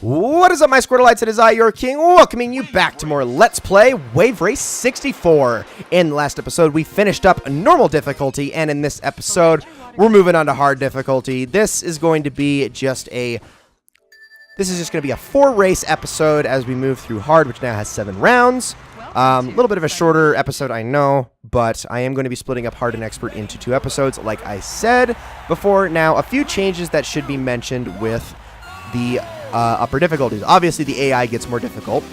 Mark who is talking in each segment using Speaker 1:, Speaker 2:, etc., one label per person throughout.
Speaker 1: What is up, my Squirtleites? It is I, your king, welcoming you back to more Let's Play Wave Race 64. In the last episode, we finished up normal difficulty, and in this episode, we're moving on to hard difficulty. This is going to be just a 4-race episode as we move through hard, which now has 7 rounds. A little bit of a shorter episode, I know, but I am going to be splitting up hard and expert into 2 episodes, like I said before. Now, a few changes that should be mentioned with the upper difficulties. Obviously, the AI gets more difficult,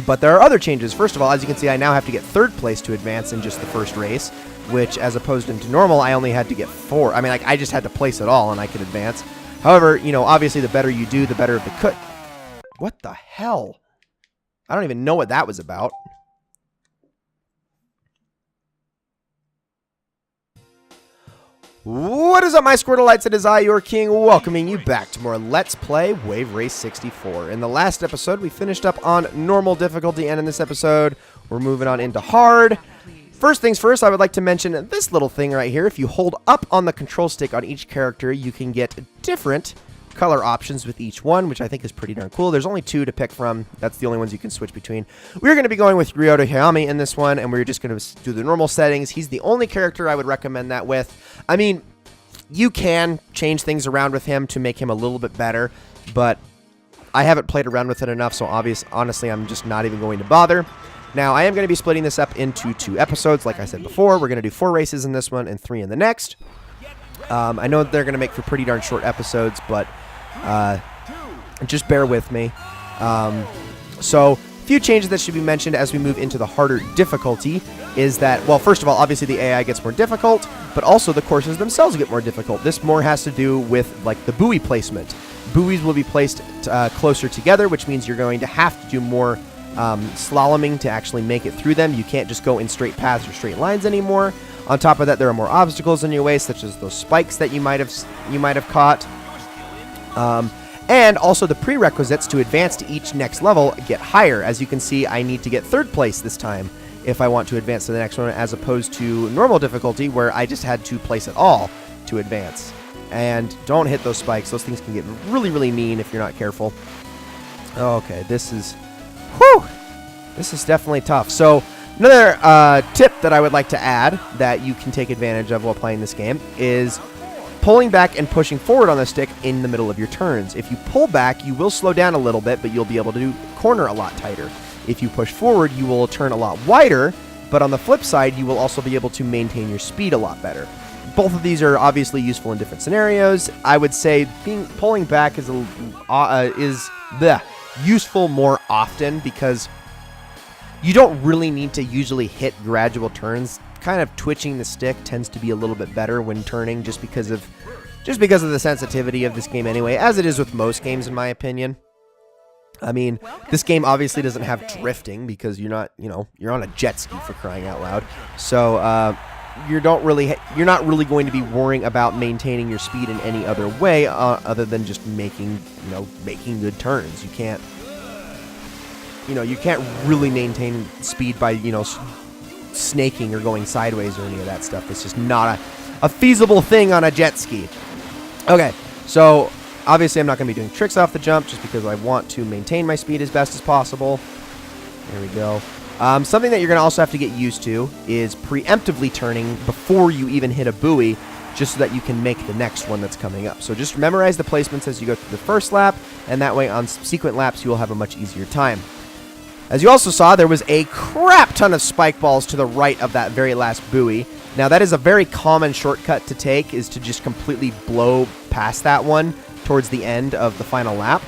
Speaker 1: but there are other changes. First of all, as you can see, I now have to get 3rd place to advance in just the first race, which, as opposed to normal, I only had to get 4. I mean, like, I just had to place it all, and I could advance. However, you know, obviously, the better you do, the better the cut. What the hell? I don't even know what that was about. What is up, my Squirtleites? It is I, your king, welcoming you back to more Let's Play Wave Race 64. In the last episode, we finished up on normal difficulty, and in this episode, we're moving on into hard. First things first, I would like to mention this little thing right here. If you hold up on the control stick on each character, you can get different color options with each one, which I think is pretty darn cool. There's only 2 to pick from. That's the only ones you can switch between. We're going to be going with Ryota Hayami in this one, and we're just going to do the normal settings. He's the only character I would recommend that with. I mean, you can change things around with him to make him a little bit better, but I haven't played around with it enough, so honestly, I'm just not even going to bother. Now, I am going to be splitting this up into 2 episodes. Like I said before, we're going to do 4 races in this one and 3 in the next. I know they're going to make for pretty darn short episodes, but just bear with me. So, a few changes that should be mentioned as we move into the harder difficulty is that, well, first of all, obviously the AI gets more difficult, but also the courses themselves get more difficult. This more has to do with, like, the buoy placement. Buoys will be placed closer together, which means you're going to have to do more slaloming to actually make it through them. You can't just go in straight paths or straight lines anymore. On top of that, there are more obstacles in your way, such as those spikes that you might have caught. And also the prerequisites to advance to each next level get higher. As you can see, I need to get 3rd place this time if I want to advance to the next one, as opposed to normal difficulty where I just had to place it all to advance. And don't hit those spikes. Those things can get really, really mean if you're not careful. Okay, this is definitely tough. So another tip that I would like to add that you can take advantage of while playing this game is pulling back and pushing forward on the stick in the middle of your turns. If you pull back, you will slow down a little bit, but you'll be able to corner a lot tighter. If you push forward, you will turn a lot wider, but on the flip side, you will also be able to maintain your speed a lot better. Both of these are obviously useful in different scenarios. I would say pulling back is useful more often because you don't really need to usually hit gradual turns. Kind of twitching the stick tends to be a little bit better when turning, just because of the sensitivity of this game anyway, as it is with most games in my opinion. I mean, this game obviously doesn't have drifting because you're on a jet ski, for crying out loud. So you're not really going to be worrying about maintaining your speed in any other way other than just making good turns. You can't really maintain speed by snaking or going sideways or any of that stuff. It's just not a feasible thing on a jet ski. Okay, so obviously I'm not going to be doing tricks off the jump just because I want to maintain my speed as best as possible. There we go. Something that you're going to also have to get used to is preemptively turning before you even hit a buoy, just so that you can make the next one that's coming up. So just memorize the placements as you go through the first lap, and that way on subsequent laps you will have a much easier time. As you also saw, there was a crap ton of spike balls to the right of that very last buoy. Now, that is a very common shortcut to take, is to just completely blow past that one towards the end of the final lap.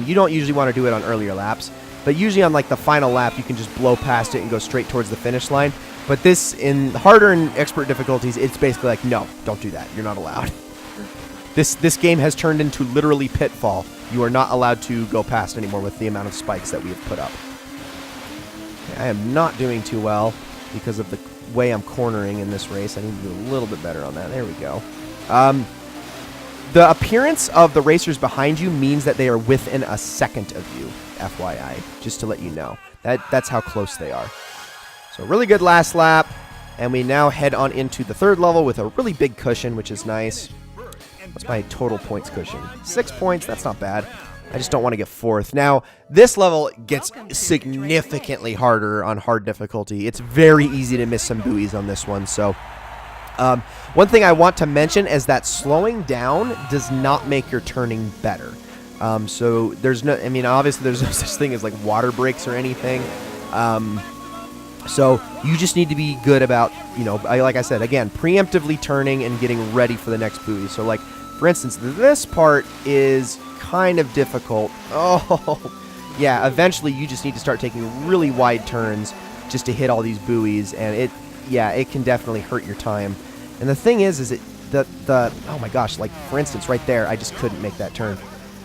Speaker 1: You don't usually want to do it on earlier laps, but usually on like the final lap, you can just blow past it and go straight towards the finish line. But this, in harder and expert difficulties, it's basically like, no, don't do that. You're not allowed. This game has turned into literally Pitfall. You are not allowed to go past anymore with the amount of spikes that we have put up. I am not doing too well because of the way I'm cornering in this race. I need to do a little bit better on that. There we go. The appearance of the racers behind you means that they are within a second of you, FYI, just to let you know. That's how close they are. So really good last lap, and we now head on into the 3rd level with a really big cushion, which is nice. What's my total points cushion? 6 points. That's not bad. I just don't want to get fourth. Now, this level gets significantly harder on hard difficulty. It's very easy to miss some buoys on this one. So, one thing I want to mention is that slowing down does not make your turning better. So there's no, I mean, obviously there's no such thing as like water breaks or anything. So you just need to be good about, you know, like I said, again, preemptively turning and getting ready for the next buoy. So like, for instance, this part is kind of difficult. Oh, yeah, eventually you just need to start taking really wide turns just to hit all these buoys, and it can definitely hurt your time. And the thing is oh my gosh, like for instance right there, I just couldn't make that turn.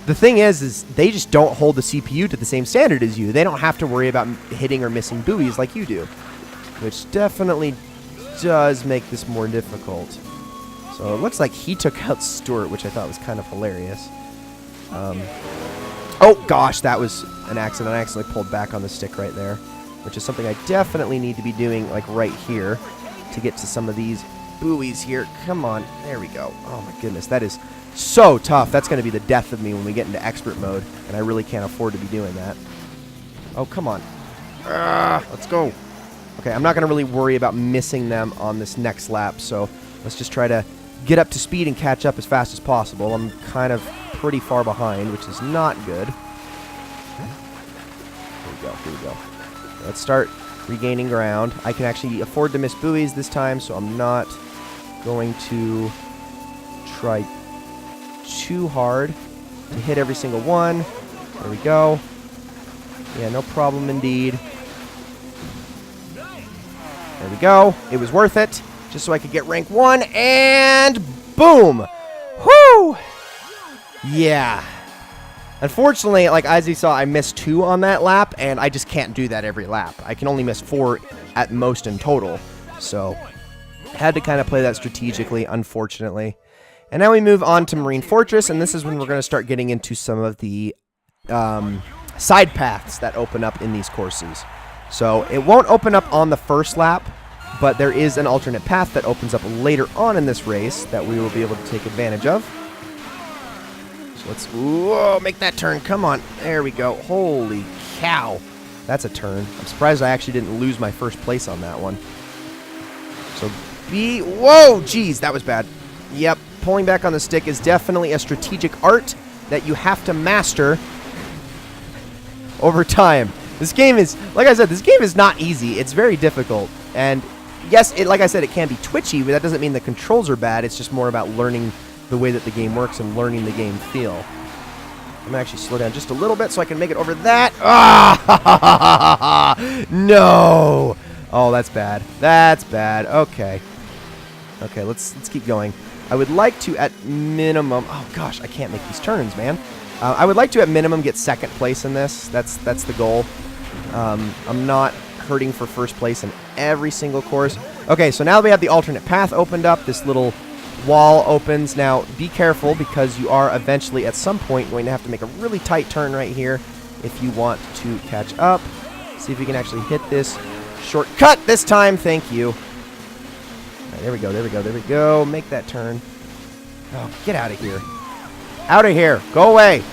Speaker 1: The thing is they just don't hold the CPU to the same standard as you. They don't have to worry about hitting or missing buoys like you do, which definitely does make this more difficult. So it looks like he took out Stuart, which I thought was kind of hilarious. Oh gosh, that was an accident. I accidentally pulled back on the stick right there, which is something I definitely need to be doing like right here to get to some of these buoys here. Come on, there we go. Oh my goodness, that is so tough. That's going to be the death of me when we get into expert mode, and I really can't afford to be doing that. Oh, come on. Let's go. Okay, I'm not going to really worry about missing them on this next lap, so let's just try to get up to speed and catch up as fast as possible. I'm kind of pretty far behind, which is not good. Here we go. Let's start regaining ground. I can actually afford to miss buoys this time, so I'm not going to try too hard to hit every single one. There we go. Yeah, no problem indeed. There we go. It was worth it, just so I could get rank 1, and boom! Whoo! Yeah. Unfortunately, like as you saw, I missed 2 on that lap, and I just can't do that every lap. I can only miss 4 at most in total, so had to kind of play that strategically, unfortunately. And now we move on to Marine Fortress, and this is when we're going to start getting into some of the side paths that open up in these courses. So it won't open up on the first lap, but there is an alternate path that opens up later on in this race that we will be able to take advantage of. So let's make that turn. Come on. There we go. Holy cow. That's a turn. I'm surprised I actually didn't lose my first place on that one. So whoa, geez, that was bad. Yep. Pulling back on the stick is definitely a strategic art that you have to master over time. This game is, like I said, this game is not easy. It's very difficult. And yes, like I said, it can be twitchy, but that doesn't mean the controls are bad. It's just more about learning the way that the game works and learning the game feel. I'm going to actually slow down just a little bit so I can make it over that. Ah! No! Oh, that's bad. That's bad. Okay. Okay, let's keep going. I would like to, at minimum... Oh, gosh, I can't make these turns, man. I would like to, at minimum, get second place in this. That's the goal. I'm not hurting for first place in every single course. Okay, so now that we have the alternate path opened up, this little wall opens. Now, be careful, because you are eventually, at some point, going to have to make a really tight turn right here if you want to catch up. See if we can actually hit this shortcut this time. Thank you. There we go, there we go, there we go. Make that turn. Oh, get out of here. Out of here. Go away.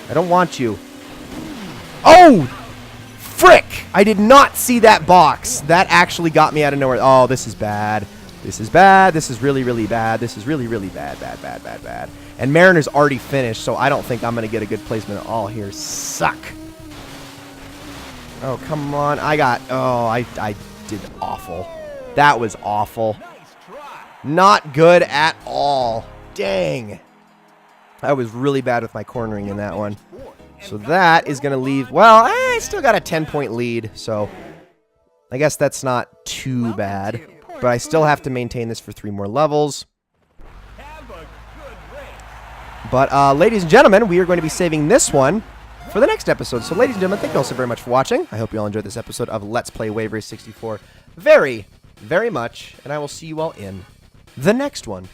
Speaker 1: I don't want you. Oh! Frick! I did not see that box. That actually got me out of nowhere. Oh, this is bad. This is bad. This is really, really bad. This is really, really bad, bad, bad, bad, bad. And Mariner's already finished, so I don't think I'm going to get a good placement at all here. Suck. Oh, come on. I did awful. That was awful. Not good at all. Dang. I was really bad with my cornering in that one. So that is going to leave... Well, I still got a 10-point lead, so I guess that's not too bad. But I still have to maintain this for 3 more levels. But, ladies and gentlemen, we are going to be saving this one for the next episode. So, ladies and gentlemen, thank you all so very much for watching. I hope you all enjoyed this episode of Let's Play Wave Race 64 very, very much. And I will see you all in the next one.